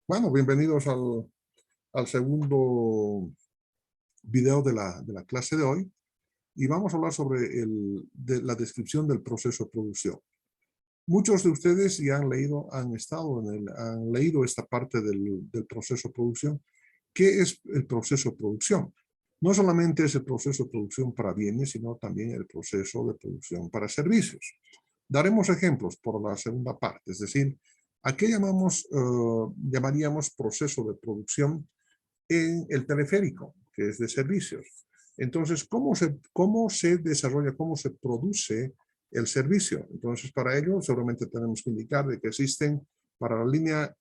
Bueno, bienvenidos al segundo video de la clase de hoy y vamos a hablar sobre la descripción del proceso de producción. Muchos de ustedes ya han leído esta parte del proceso de producción. ¿Qué es el proceso de producción? No solamente es el proceso de producción para bienes, sino también el proceso de producción para servicios. Daremos ejemplos por la segunda parte, es decir, ¿a qué llamaríamos proceso de producción en el teleférico, que es de servicios? Entonces, ¿cómo se desarrolla, cómo se produce el servicio? Entonces, para ello, seguramente tenemos que indicar de que existen para la línea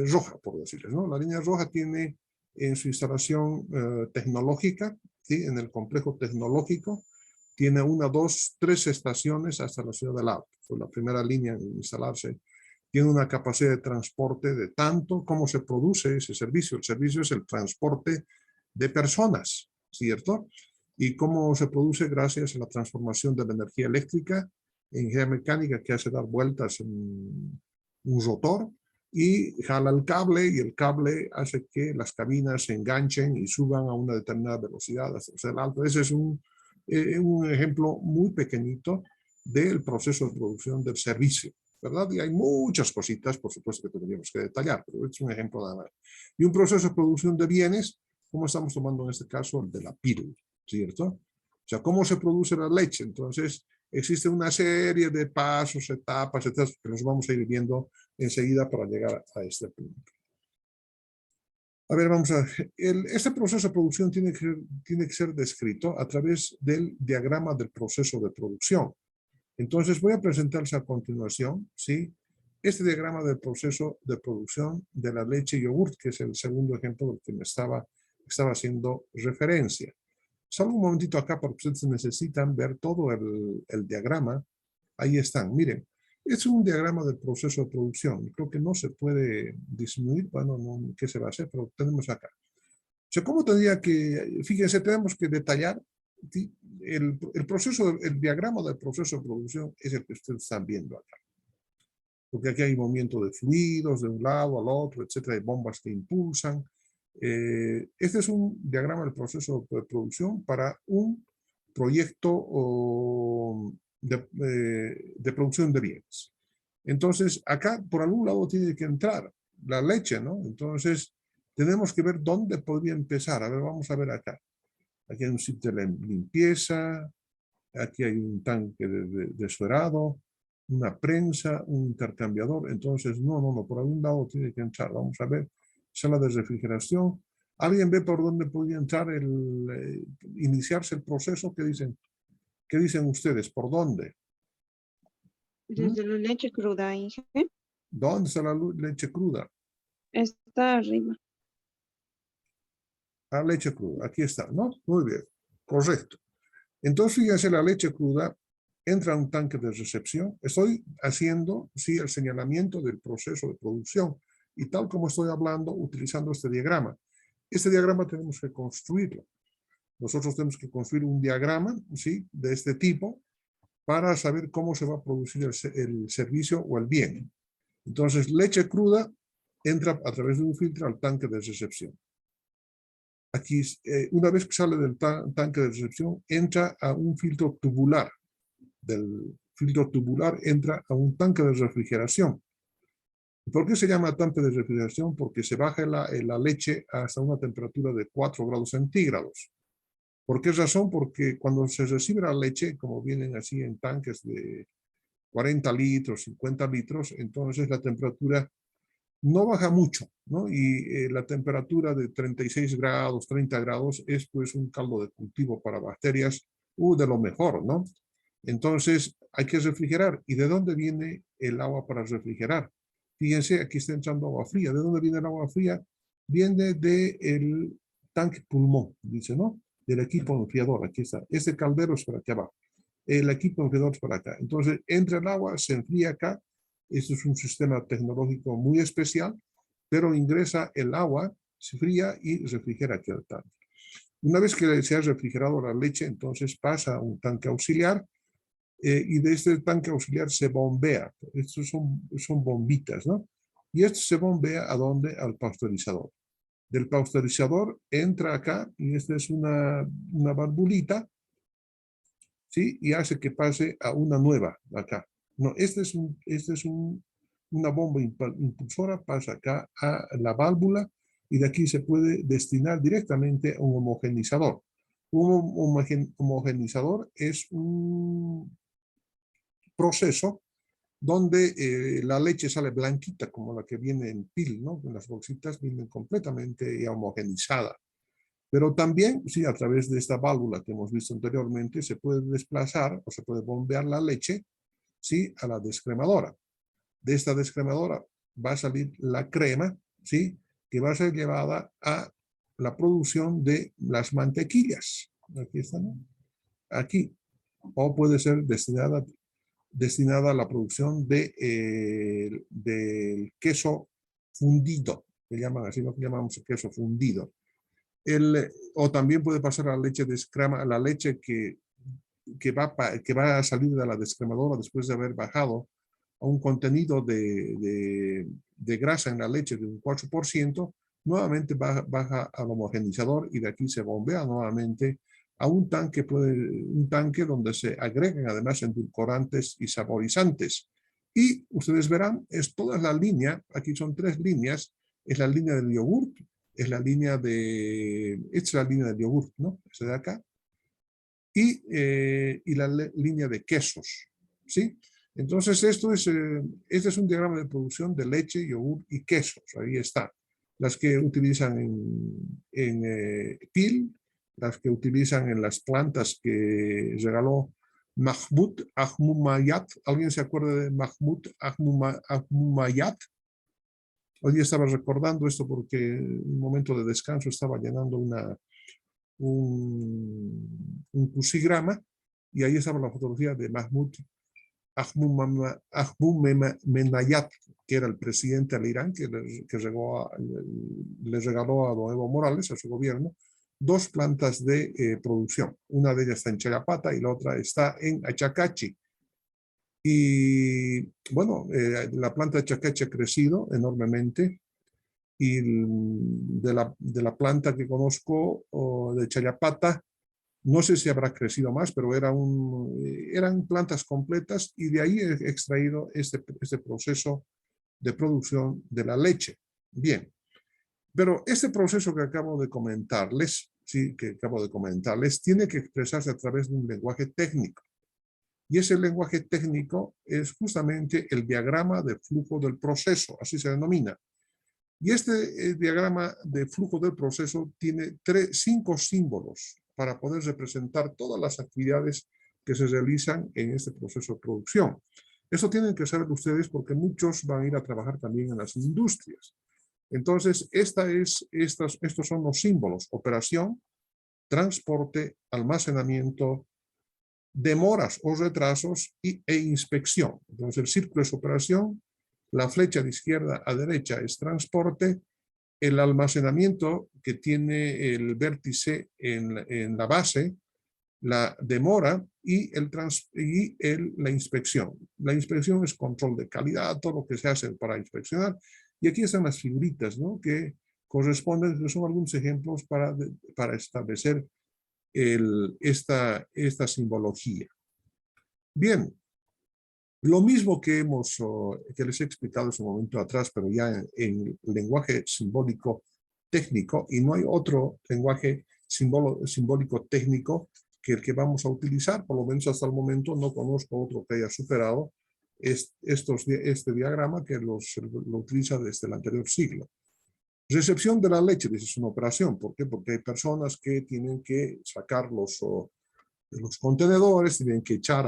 roja, por decirles, ¿no? La línea roja tiene en su instalación tecnológica, ¿sí? En el complejo tecnológico, tiene 1, 2, 3 estaciones hasta la ciudad del Alto. Fue la primera línea en instalarse. Tiene una capacidad de transporte de tanto como se produce ese servicio. El servicio es el transporte de personas, ¿cierto? Y cómo se produce gracias a la transformación de la energía eléctrica en energía mecánica que hace dar vueltas en un rotor y jala el cable y el cable hace que las cabinas se enganchen y suban a una determinada velocidad hasta el alto. Ese es un ejemplo muy pequeñito del proceso de producción del servicio, ¿verdad? Y hay muchas cositas, por supuesto, que tendríamos que detallar, pero es un ejemplo nada más. Y un proceso de producción de bienes, como estamos tomando en este caso el de la píldora, ¿cierto? O sea, ¿cómo se produce la leche? Entonces, existe una serie de pasos, etapas, etcétera, que los vamos a ir viendo enseguida para llegar a este punto. A ver, vamos a ver. Este proceso de producción tiene que ser descrito a través del diagrama del proceso de producción. Entonces, voy a presentarles a continuación, ¿sí? Este diagrama del proceso de producción de la leche y yogurt, que es el segundo ejemplo del que me estaba haciendo referencia. Salgo un momentito acá porque ustedes necesitan ver todo el diagrama. Ahí están, miren. Es un diagrama del proceso de producción. Creo que no se puede disminuir. Bueno, no, ¿qué se va a hacer? Pero tenemos acá. O sea, ¿cómo tendría que, fíjense, tenemos que detallar ¿sí? el proceso, el diagrama del proceso de producción es el que ustedes están viendo acá. Porque aquí hay movimiento de fluidos de un lado al otro, etcétera, hay bombas que impulsan. Este es un diagrama del proceso de producción para un proyecto de producción de bienes. Entonces, acá por algún lado tiene que entrar la leche, ¿no? Entonces, tenemos que ver dónde podría empezar. A ver, vamos a ver acá. Aquí hay un sitio de limpieza, aquí hay un tanque de suerado, una prensa, un intercambiador. Entonces, no, por algún lado tiene que entrar. Vamos a ver, sala de refrigeración. ¿Alguien ve por dónde podría entrar iniciarse el proceso? ¿Qué dicen ustedes? ¿Por dónde? Desde la leche cruda, Inge. ¿Dónde está la leche cruda? Está arriba. La leche cruda, aquí está, ¿no? Muy bien, correcto. Entonces, fíjense, la leche cruda entra a un tanque de recepción. Estoy haciendo, sí, el señalamiento del proceso de producción y tal como estoy hablando, utilizando este diagrama. Este diagrama tenemos que construirlo. Nosotros tenemos que construir un diagrama, sí, de este tipo para saber cómo se va a producir el servicio o el bien. Entonces, leche cruda entra a través de un filtro al tanque de recepción. Aquí, una vez que sale del tanque de recepción, entra a un filtro tubular. Del filtro tubular entra a un tanque de refrigeración. ¿Por qué se llama tanque de refrigeración? Porque se baja la leche hasta una temperatura de 4 grados centígrados. ¿Por qué razón? Porque cuando se recibe la leche, como vienen así en tanques de 40 litros, 50 litros, entonces la temperatura no baja mucho, ¿no? Y la temperatura de 36 grados, 30 grados es pues un caldo de cultivo para bacterias de lo mejor, ¿no? Entonces hay que refrigerar. ¿Y de dónde viene el agua para refrigerar? Fíjense, aquí está entrando agua fría. ¿De dónde viene el agua fría? Viene del tanque pulmón, dice, ¿no? Del equipo enfriador, aquí está. Este caldero es para aquí abajo. El equipo enfriador es para acá. Entonces entra el agua, se enfría acá. Esto es un sistema tecnológico muy especial, pero ingresa el agua, se fría y refrigera aquí al tanque. Una vez que se ha refrigerado la leche, entonces pasa a un tanque auxiliar y de este tanque auxiliar se bombea. Estos son bombitas, ¿no? Y esto se bombea ¿a dónde? Al pasteurizador. Del pasteurizador entra acá y esta es una valvulita, ¿sí? Y hace que pase a una nueva acá. No, una bomba impulsora, pasa acá a la válvula y de aquí se puede destinar directamente a un homogenizador. Un homogenizador es un proceso donde la leche sale blanquita, como la que viene en pil, ¿no? Las bolsitas vienen completamente homogenizada. Pero también, sí, a través de esta válvula que hemos visto anteriormente, se puede desplazar o se puede bombear la leche, sí, a la descremadora. De esta descremadora va a salir la crema, sí, que va a ser llevada a la producción de las mantequillas. Aquí están, ¿no? Aquí. O puede ser destinada a la producción del queso fundido, que llaman así, lo que llamamos queso fundido. O también puede pasar a la leche descrema, a la leche que va a salir de la descremadora después de haber bajado a un contenido de grasa en la leche de un 4%, nuevamente baja al homogenizador y de aquí se bombea nuevamente a un tanque donde se agregan además endulcorantes y saborizantes. Y ustedes verán, es toda la línea, aquí son 3 líneas, es la línea del yogurt, es la línea del yogurt, ¿no? Esta de acá. Y la línea de quesos, ¿sí? Entonces, este es un diagrama de producción de leche, yogur y quesos. Ahí está. Las que utilizan en pil, las que utilizan en las plantas que regaló Mahmoud Ahmadinejad. ¿Alguien se acuerda de Mahmoud Ahmadinejad? Hoy estaba recordando esto porque en un momento de descanso estaba llenando un crucigrama y ahí estaba la fotografía de Mahmoud Ahmadinejad, que era el presidente del Irán, que le regaló a don Evo Morales, a su gobierno, 2 plantas de producción. Una de ellas está en Chayapata y la otra está en Achacachi. Y bueno, la planta de Achacachi ha crecido enormemente. Y de la planta que conozco, de Chayapata, no sé si habrá crecido más, pero eran plantas completas y de ahí he extraído este proceso de producción de la leche. Bien, pero este proceso que acabo de comentarles, tiene que expresarse a través de un lenguaje técnico. Y ese lenguaje técnico es justamente el diagrama de flujo del proceso, así se denomina. Y este diagrama de flujo del proceso tiene 5 símbolos para poder representar todas las actividades que se realizan en este proceso de producción. Eso tienen que saber ustedes porque muchos van a ir a trabajar también en las industrias. Entonces, estos son los símbolos: operación, transporte, almacenamiento, demoras o retrasos e inspección. Entonces, el círculo es operación, la flecha de izquierda a derecha es transporte, el almacenamiento que tiene el vértice en la base, la demora y la inspección. La inspección es control de calidad, todo lo que se hace para inspeccionar. Y aquí están las figuritas, ¿no? Que corresponden, que son algunos ejemplos para establecer esta simbología. Bien, lo mismo que les he explicado hace un momento atrás, pero ya en lenguaje simbólico técnico, y no hay otro lenguaje simbólico técnico que el que vamos a utilizar, por lo menos hasta el momento no conozco otro que haya superado este diagrama que lo utiliza desde el anterior siglo. Recepción de la leche, es una operación. ¿Por qué? Porque hay personas que tienen que sacar los contenedores, tienen que echar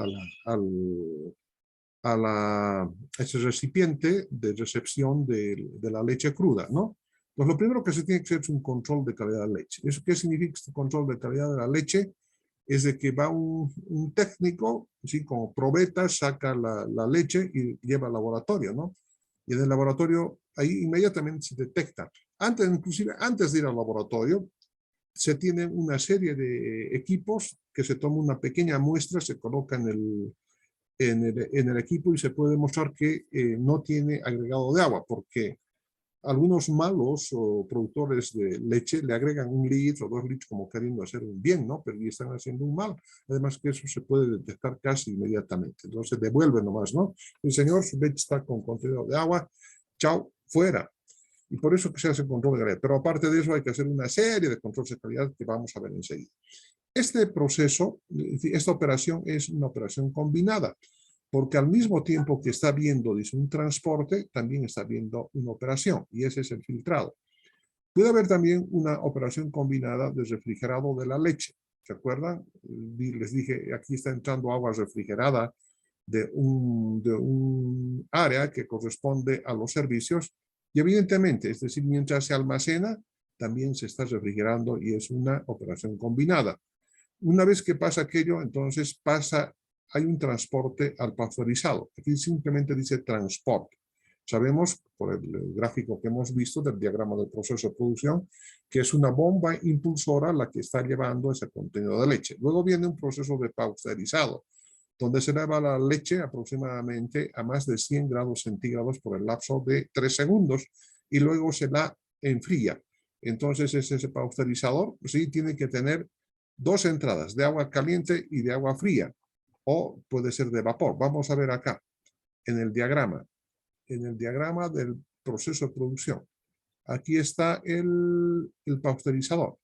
a ese recipiente de recepción de la leche cruda, ¿no? Pues lo primero que se tiene que hacer es un control de calidad de la leche. ¿Eso qué significa este control de calidad de la leche? Es de que va un técnico, ¿sí? Como probeta, saca la leche y lleva al laboratorio, ¿no? Y en el laboratorio, ahí inmediatamente se detecta. Inclusive antes de ir al laboratorio, se tienen una serie de equipos que se toma una pequeña muestra, se coloca en en el equipo y se puede demostrar que no tiene agregado de agua, porque algunos malos o productores de leche le agregan 1 litro o 2 litros como queriendo hacer un bien, ¿no? Pero y están haciendo un mal. Además que eso se puede detectar casi inmediatamente. Entonces devuelve nomás, ¿no? El señor, su leche está con contenido de agua, chao, fuera. Y por eso que se hace control de calidad. Pero aparte de eso hay que hacer una serie de controles de calidad que vamos a ver enseguida. Este proceso, esta operación es una operación combinada, porque al mismo tiempo que está viendo, dice, un transporte, también está viendo una operación, y ese es el filtrado. Puede haber también una operación combinada de refrigerado de la leche. ¿Se acuerdan? Les dije, aquí está entrando agua refrigerada de un área que corresponde a los servicios, y evidentemente, es decir, mientras se almacena, también se está refrigerando y es una operación combinada. Una vez que pasa aquello, entonces hay un transporte al pasteurizado. Aquí simplemente dice transporte. Sabemos, por el gráfico que hemos visto del diagrama del proceso de producción, que es una bomba impulsora la que está llevando ese contenido de leche. Luego viene un proceso de pasteurizado, donde se eleva la leche aproximadamente a más de 100 grados centígrados por el lapso de 3 segundos y luego se la enfría. Entonces ese pasteurizador sí tiene que tener 2 entradas, de agua caliente y de agua fría, o puede ser de vapor. Vamos a ver acá, en el diagrama del proceso de producción. Aquí está el pasteurizador.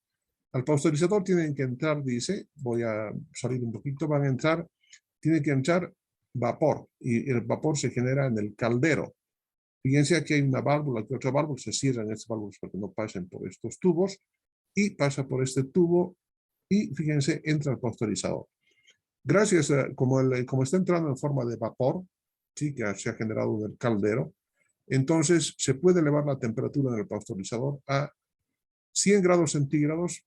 Al pasteurizador tienen que entrar, dice, voy a salir un poquito, tiene que entrar vapor, y el vapor se genera en el caldero. Fíjense, aquí hay una válvula, aquí otra válvula, se cierran estas válvulas para que no pasen por estos tubos, y pasa por este tubo, y fíjense, entra el pasteurizador. Gracias a, como está entrando en forma de vapor, ¿sí? Que se ha generado en el caldero, entonces se puede elevar la temperatura en el pasteurizador a 100 grados centígrados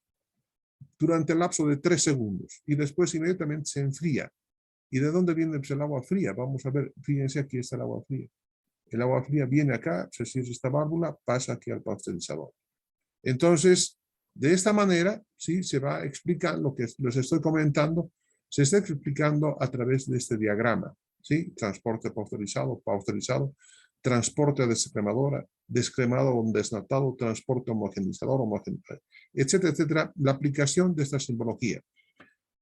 durante el lapso de 3 segundos, y después inmediatamente se enfría. ¿Y de dónde viene el agua fría? Vamos a ver, fíjense, aquí está el agua fría. El agua fría viene acá, se cierra esta válvula, pasa aquí al pasteurizador. Entonces, de esta manera, ¿sí? Se va a explicar lo que les estoy comentando, se está explicando a través de este diagrama, ¿sí? Transporte pasteurizado, transporte descremadora, descremado o desnatado, transporte homogenizador, etcétera, etcétera, la aplicación de esta simbología.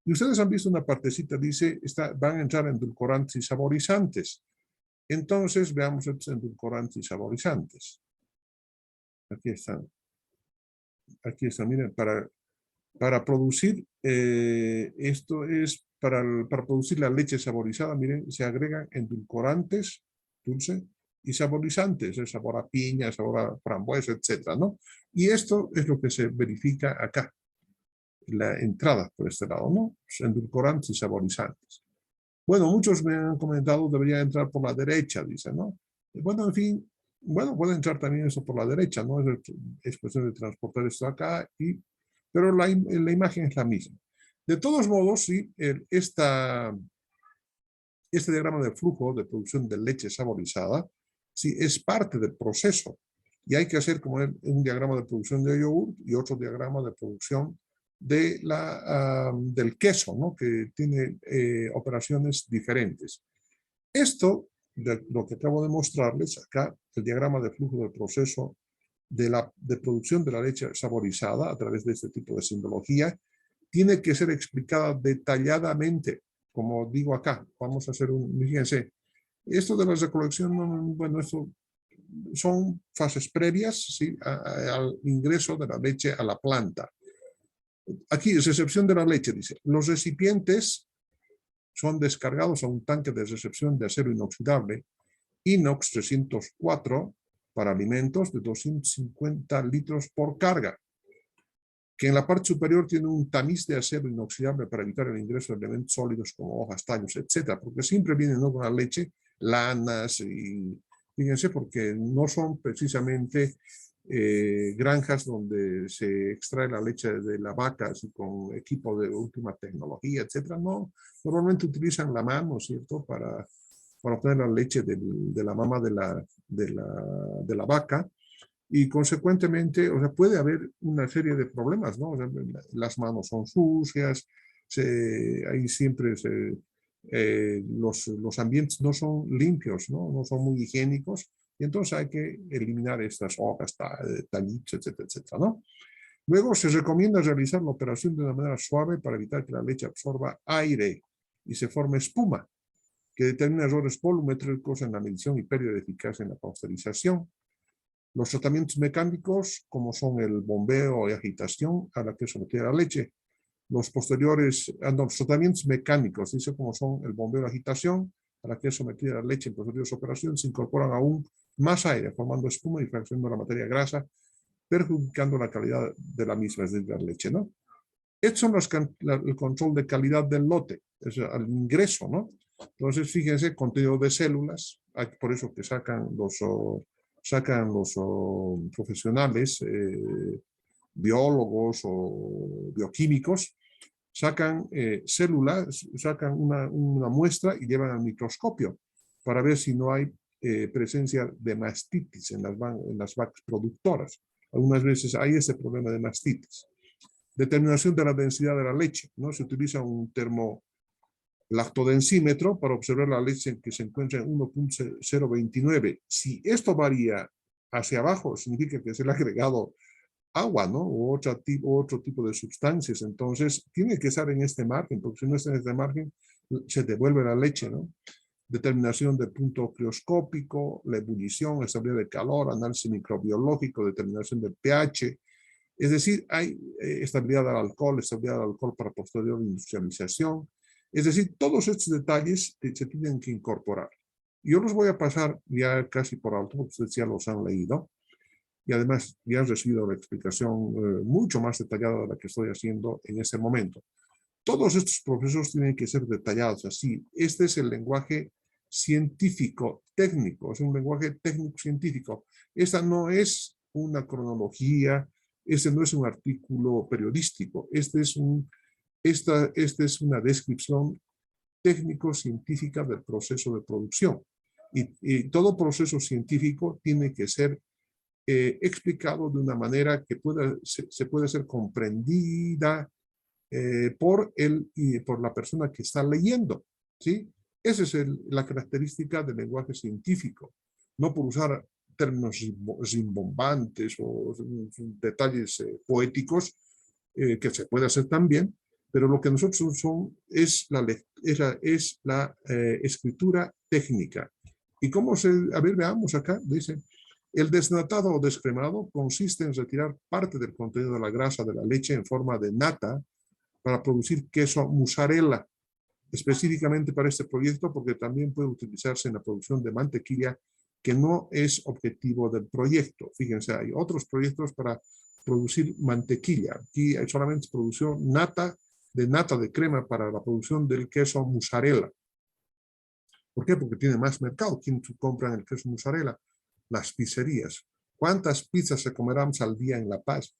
Y ustedes han visto una partecita, dice, van a entrar endulcorantes y saborizantes. Entonces, veamos estos endulcorantes y saborizantes. Aquí están. Aquí están, miren, para producir, esto es para producir la leche saborizada, miren, se agregan endulcorantes, dulce, y saborizantes, el sabor a piña, sabor a frambuesa, etcétera, ¿no? Y esto es lo que se verifica acá, la entrada por este lado, ¿no? Endulcorantes y saborizantes. Bueno, muchos me han comentado debería entrar por la derecha, dicen, ¿no? Bueno, en fin, bueno, puede entrar también eso por la derecha, ¿no? Es cuestión de transportar esto acá, pero la imagen es la misma. De todos modos, sí, este diagrama de flujo de producción de leche saborizada, sí, es parte del proceso. Y hay que hacer como un diagrama de producción de yogur y otro diagrama de producción del queso, ¿no? Que tiene operaciones diferentes. Esto, lo que acabo de mostrarles acá, el diagrama de flujo del proceso de producción de la leche saborizada a través de este tipo de simbología, tiene que ser explicada detalladamente, como digo acá. Vamos a hacer fíjense, esto de la recolección, bueno, esto son fases previas, ¿sí? Al ingreso de la leche a la planta. Aquí, recepción de la leche, dice, los recipientes son descargados a un tanque de recepción de acero inoxidable, inox 304, para alimentos de 250 litros por carga, que en la parte superior tiene un tamiz de acero inoxidable para evitar el ingreso de elementos sólidos como hojas, tallos, etcétera, porque siempre vienen, ¿no?, con la leche, lanas, y fíjense, porque no son precisamente granjas donde se extrae la leche de la vaca así, con equipo de última tecnología, etcétera. No, normalmente utilizan la mano, ¿cierto?, para obtener la leche de la mama de la vaca, y consecuentemente, o sea, puede haber una serie de problemas, ¿no? O sea, las manos son sucias, ahí siempre los ambientes no son limpios, ¿no? No son muy higiénicos, y entonces hay que eliminar estas hojas, tallitos, etcétera, etcétera, ¿no? Luego se recomienda realizar la operación de una manera suave para evitar que la leche absorba aire y se forme espuma, que determina errores volumétricos en la medición y pérdida de eficacia en la pasteurización. Los tratamientos mecánicos, como son el bombeo y agitación a la que someter la leche. Los posteriores, los tratamientos mecánicos, dice como son el bombeo y agitación, a la que es sometida la leche en posteriores operaciones, se incorporan aún más aire, formando espuma y fraccionando la materia grasa, perjudicando la calidad de la misma, es decir, la leche, ¿no? Estos son el control de calidad del lote, es al ingreso, ¿no? Entonces, fíjense, contenido de células, por eso que sacan los profesionales, biólogos o bioquímicos, sacan células, sacan una muestra y llevan al microscopio para ver si no hay presencia de mastitis en las vacas productoras. Algunas veces hay ese problema de mastitis. Determinación de la densidad de la leche, ¿no? Se utiliza un termolactodensímetro para observar la leche que se encuentra en 1.029. Si esto varía hacia abajo, significa que se le ha agregado agua, ¿no? O otro tipo de sustancias. Entonces, tiene que estar en este margen, porque si no está en este margen, se devuelve la leche, ¿no? Determinación del punto crioscópico, la ebullición, estabilidad de calor, análisis microbiológico, determinación del pH. Es decir, hay estabilidad del alcohol para posterior industrialización. Es decir, todos estos detalles se tienen que incorporar. Yo los voy a pasar ya casi por alto, porque ustedes ya los han leído. Y además ya han recibido la explicación mucho más detallada de la que estoy haciendo en este momento. Todos estos procesos tienen que ser detallados así. Este es el lenguaje científico, técnico, es un lenguaje técnico-científico. Esta no es una cronología, este no es un artículo periodístico, esta es una descripción técnico-científica del proceso de producción. Y todo proceso científico tiene que ser explicado de una manera que se pueda ser comprendida por la persona que está leyendo, ¿sí? Esa es la característica del lenguaje científico, no por usar términos rimbombantes o detalles poéticos, que se puede hacer también, pero lo que nosotros es la escritura técnica. ¿Y cómo a ver, veamos acá, dice, el desnatado o descremado consiste en retirar parte del contenido de la grasa de la leche en forma de nata para producir queso mozzarella, específicamente para este proyecto, porque también puede utilizarse en la producción de mantequilla, que no es objetivo del proyecto. Fíjense, hay otros proyectos para producir mantequilla. Aquí hay solamente producción nata de crema para la producción del queso mozzarella. ¿Por qué? Porque tiene más mercado. ¿Quién compra el queso mozzarella? Las pizzerías. ¿Cuántas pizzas se comerán al día en La Paz?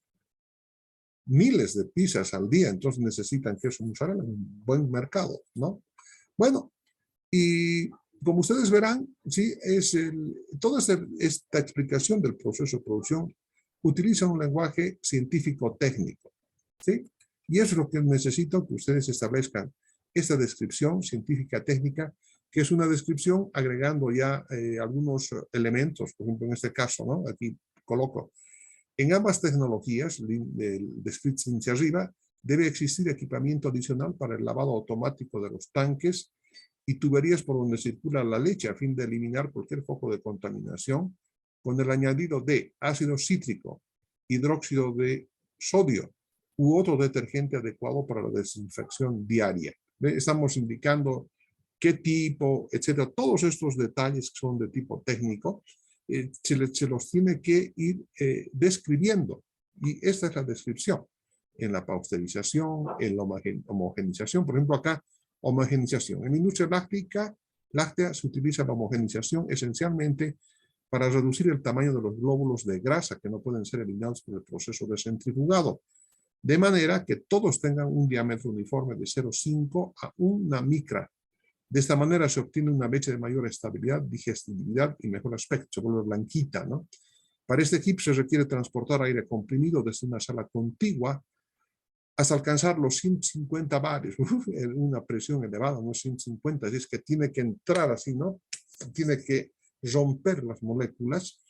Miles de pizzas al día, entonces necesitan queso mozzarella, un buen mercado, ¿no? Bueno, y como ustedes verán, ¿sí? Toda esta explicación del proceso de producción utiliza un lenguaje científico-técnico, ¿sí? Y eso es lo que necesito que ustedes establezcan, esta descripción científica-técnica, que es una descripción agregando ya algunos elementos, por ejemplo, en este caso, ¿no? Aquí coloco. En ambas tecnologías, descritas hacia arriba, debe existir equipamiento adicional para el lavado automático de los tanques y tuberías por donde circula la leche a fin de eliminar cualquier foco de contaminación con el añadido de ácido cítrico, hidróxido de sodio u otro detergente adecuado para la desinfección diaria. Estamos indicando qué tipo, etcétera. Todos estos detalles que son de tipo técnico se los tiene que ir describiendo. Y esta es la descripción. En la pasteurización, en la homogenización. Por ejemplo, acá, homogenización. En la industria láctea se utiliza la homogenización esencialmente para reducir el tamaño de los glóbulos de grasa que no pueden ser eliminados por el proceso de centrifugado, de manera que todos tengan un diámetro uniforme de 0,5 a 1 micra. De esta manera se obtiene una leche de mayor estabilidad, digestibilidad y mejor aspecto, se vuelve blanquita, ¿no? Para este equipo se requiere transportar aire comprimido desde una sala contigua hasta alcanzar los 150 bares, una presión elevada, no 150, así es que tiene que entrar así, ¿no? Tiene que romper las moléculas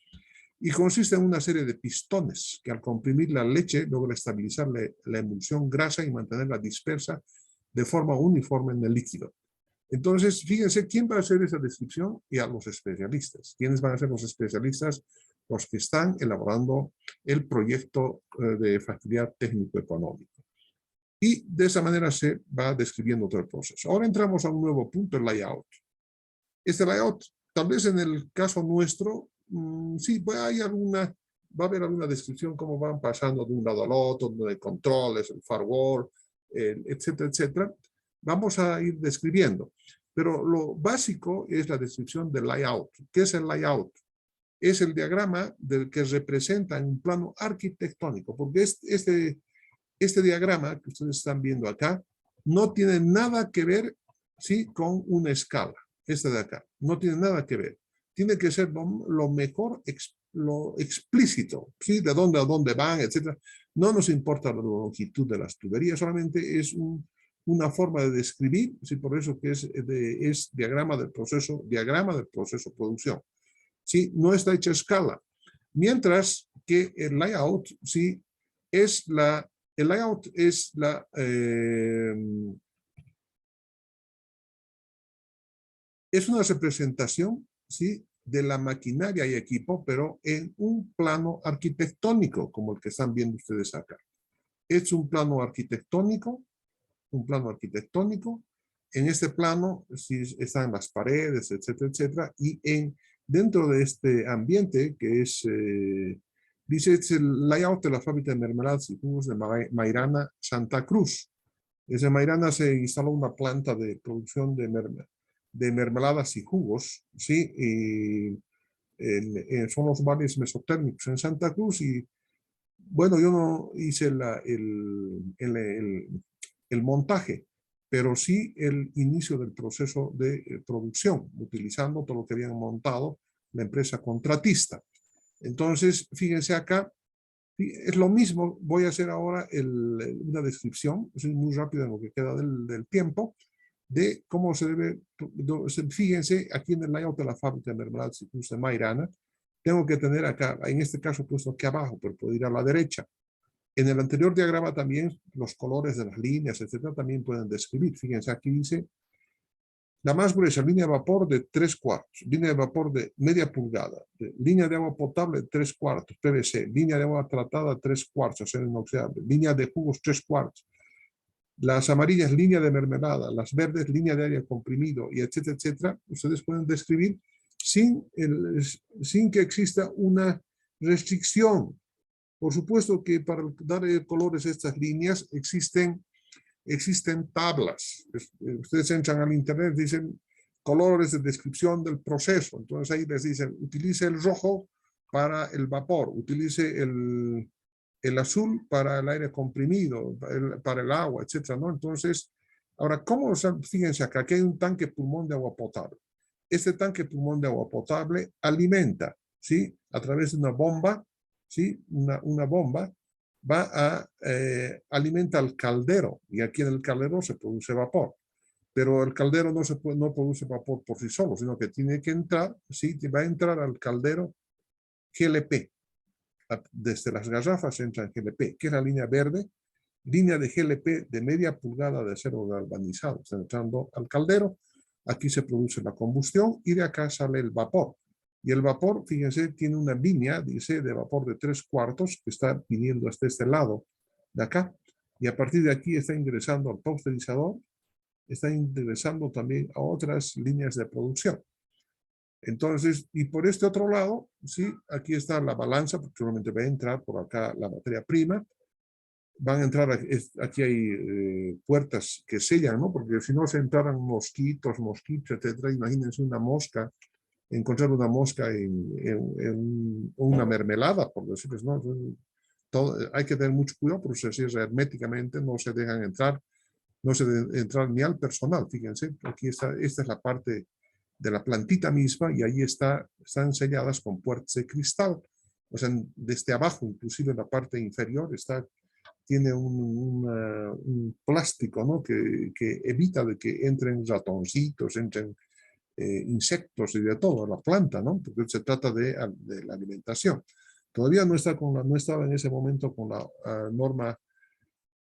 y consiste en una serie de pistones que al comprimir la leche logra estabilizar la emulsión grasa y mantenerla dispersa de forma uniforme en el líquido. Entonces, fíjense, ¿quién va a hacer esa descripción? Y a los especialistas. ¿Quiénes van a ser los especialistas? Los que están elaborando el proyecto de facilidad técnico-económico. Y de esa manera se va describiendo todo el proceso. Ahora entramos a un nuevo punto, el layout. Este layout, tal vez en el caso nuestro, sí, va a haber alguna descripción cómo van pasando de un lado al otro, de controles, el firewall, etcétera, etcétera. Vamos a ir describiendo. Pero lo básico es la descripción del layout. ¿Qué es el layout? Es el diagrama del que representa en un plano arquitectónico, porque este diagrama que ustedes están viendo acá no tiene nada que ver, ¿sí?, con una escala. Este de acá no tiene nada que ver. Tiene que ser lo mejor, lo explícito, ¿sí?, de dónde a dónde van, etcétera. No nos importa la longitud de las tuberías, solamente es una forma de describir, ¿sí?, por eso que es diagrama del proceso producción. ¿Sí? No está hecha a escala. Mientras que el layout, ¿sí?, es es una representación, ¿sí?, de la maquinaria y equipo, pero en un plano arquitectónico, como el que están viendo ustedes acá. Es un plano arquitectónico, En este plano sí están las paredes, etcétera, etcétera, y dentro de este ambiente que dice, es el layout de la fábrica de mermeladas y jugos de Mairana, Santa Cruz. Desde Mairana se instaló una planta de producción de mermeladas y jugos, ¿sí? Y son los bares mesotérmicos en Santa Cruz y bueno, yo no hice el montaje, pero sí el inicio del proceso de producción, utilizando todo lo que habían montado la empresa contratista. Entonces, fíjense acá, es lo mismo, voy a hacer ahora una descripción, es muy rápido en lo que queda del tiempo, de cómo se debe, fíjense aquí en el layout de la fábrica de mermeladas de Mairana, tengo que tener acá, en este caso puesto aquí abajo, pero puedo ir a la derecha. En el anterior diagrama también los colores de las líneas, etcétera, también pueden describir. Fíjense, aquí dice la más gruesa, línea de vapor de 3/4, línea de vapor de media pulgada, línea de agua potable 3/4, PVC, línea de agua tratada 3/4, acero inoxidable, línea de jugos 3/4, las amarillas, línea de mermelada, las verdes, línea de aire comprimido, y etcétera, etcétera. Ustedes pueden describir sin que exista una restricción. Por supuesto que para dar colores a estas líneas existen tablas. Ustedes entran al internet, dicen colores de descripción del proceso. Entonces ahí les dicen, utilice el rojo para el vapor, utilice el azul para el aire comprimido, para el agua, etcétera, ¿no? Entonces, ahora, fíjense acá, aquí hay un tanque pulmón de agua potable. Este tanque pulmón de agua potable alimenta, ¿sí?, a través de una bomba, ¿sí?, una bomba, alimenta al caldero, y aquí en el caldero se produce vapor. Pero el caldero no produce vapor por sí solo, sino que tiene que entrar, ¿sí?, va a entrar al caldero GLP. Desde las garrafas entra en GLP, que es la línea verde, línea de GLP de media pulgada de acero galvanizado. Está entrando al caldero, aquí se produce la combustión y de acá sale el vapor. Y el vapor, fíjense, tiene una línea, dice, de vapor de 3/4 que está viniendo hasta este lado de acá. Y a partir de aquí está ingresando al pasteurizador, está ingresando también a otras líneas de producción. Entonces, y por este otro lado, sí, aquí está la balanza, porque seguramente va a entrar por acá la materia prima. Van a entrar, aquí hay puertas que sellan, ¿no? Porque si no se entraran mosquitos, etcétera. Imagínense una mosca, encontrar una mosca en una mermelada, por decirles, ¿no? Hay que tener mucho cuidado, porque se cierra herméticamente, no se dejan entrar, no se debe entrar ni al personal, fíjense. Aquí esta es la parte de la plantita misma y ahí están selladas con puertas de cristal. O sea, desde abajo, inclusive en la parte inferior, tiene un plástico, ¿no? que evita de que entren ratoncitos, entren insectos y de todo, la planta, ¿no? Porque se trata de la alimentación. Todavía no estaba en ese momento con la norma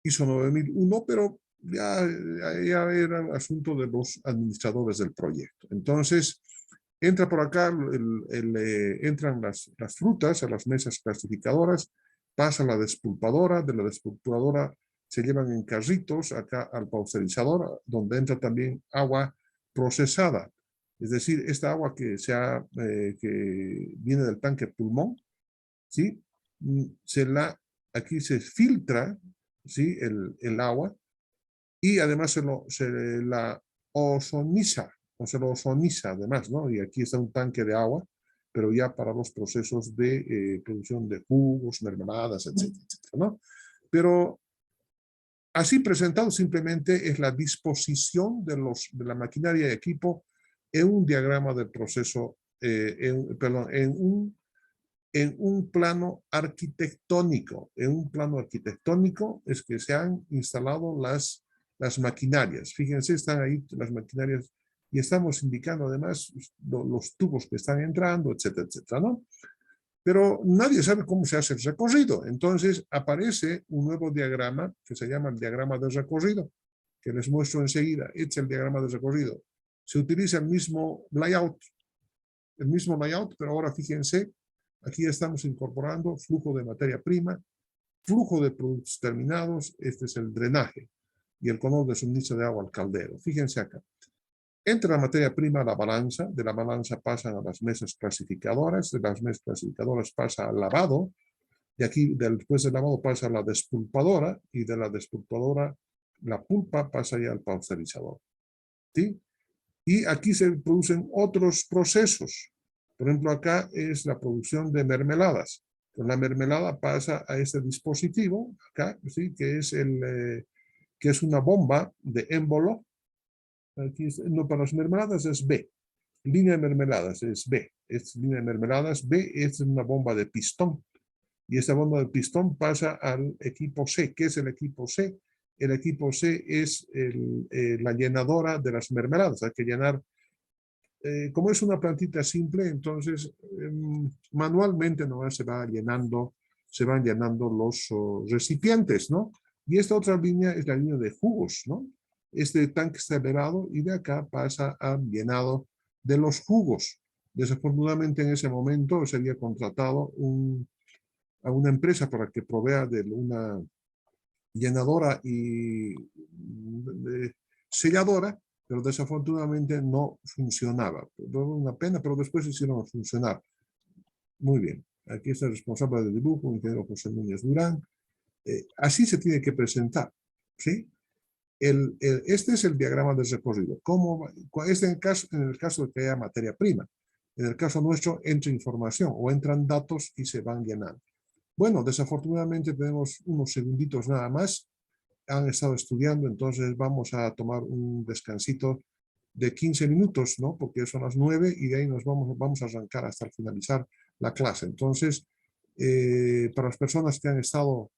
ISO 9001, pero ya era asunto de los administradores del proyecto. Entonces, entra por acá, entran las frutas a las mesas clasificadoras, pasa a la despulpadora, de la despulpadora se llevan en carritos acá al pasteurizador, donde entra también agua procesada. Es decir, esta agua que viene del tanque pulmón, ¿sí? Aquí se filtra, ¿sí? el agua, y además se la ozoniza, o se lo ozoniza además, ¿no? Y aquí está un tanque de agua, pero ya para los procesos de producción de jugos, mermeladas, etcétera, etcétera, ¿no? Pero así presentado simplemente es la disposición de la maquinaria y equipo en un diagrama del proceso, perdón, en un plano arquitectónico. En un plano arquitectónico es que se han instalado las maquinarias. Fíjense, están ahí las maquinarias y estamos indicando además los tubos que están entrando, etcétera, etcétera, ¿no? Pero nadie sabe cómo se hace el recorrido. Entonces aparece un nuevo diagrama que se llama el diagrama de recorrido, que les muestro enseguida. Este es el diagrama de recorrido. Se utiliza el mismo layout, pero ahora fíjense, aquí estamos incorporando flujo de materia prima, flujo de productos terminados, este es el drenaje y el canal de suministro de agua al caldero. Fíjense acá. Entra la materia prima a la balanza, de la balanza pasan a las mesas clasificadoras, de las mesas clasificadoras pasa al lavado, y aquí después del lavado pasa a la despulpadora, y de la despulpadora la pulpa pasa ya al pasteurizador. ¿Sí? Y aquí se producen otros procesos. Por ejemplo, acá es la producción de mermeladas. Pues la mermelada pasa a este dispositivo, acá, ¿sí? que es una bomba de émbolo. Aquí no, para las mermeladas es B. Línea de mermeladas es B. Es línea de mermeladas B, es una bomba de pistón. Y esta bomba de pistón pasa al equipo C. ¿Qué es el equipo C? El equipo C es la llenadora de las mermeladas. Hay que llenar, como es una plantita simple, entonces manualmente nomás se van llenando los recipientes, ¿no? Y esta otra línea es la línea de jugos, ¿no? Este tanque está elevado y de acá pasa al llenado de los jugos. Desafortunadamente en ese momento se había contratado a una empresa para que provea de una llenadora y selladora, pero desafortunadamente no funcionaba. Una pena, pero después hicieron funcionar. Muy bien. Aquí está el responsable de dibujo, ingeniero José Núñez Durán. Así se tiene que presentar, ¿sí? Este es el diagrama del recorrido. Este en el caso de que haya materia prima. En el caso nuestro entra información o entran datos y se van llenando. Bueno, desafortunadamente tenemos unos segunditos nada más. Han estado estudiando, entonces vamos a tomar un descansito de 15 minutos, ¿no? Porque son las 9 y de ahí vamos a arrancar hasta finalizar la clase. Entonces, para las personas que han estado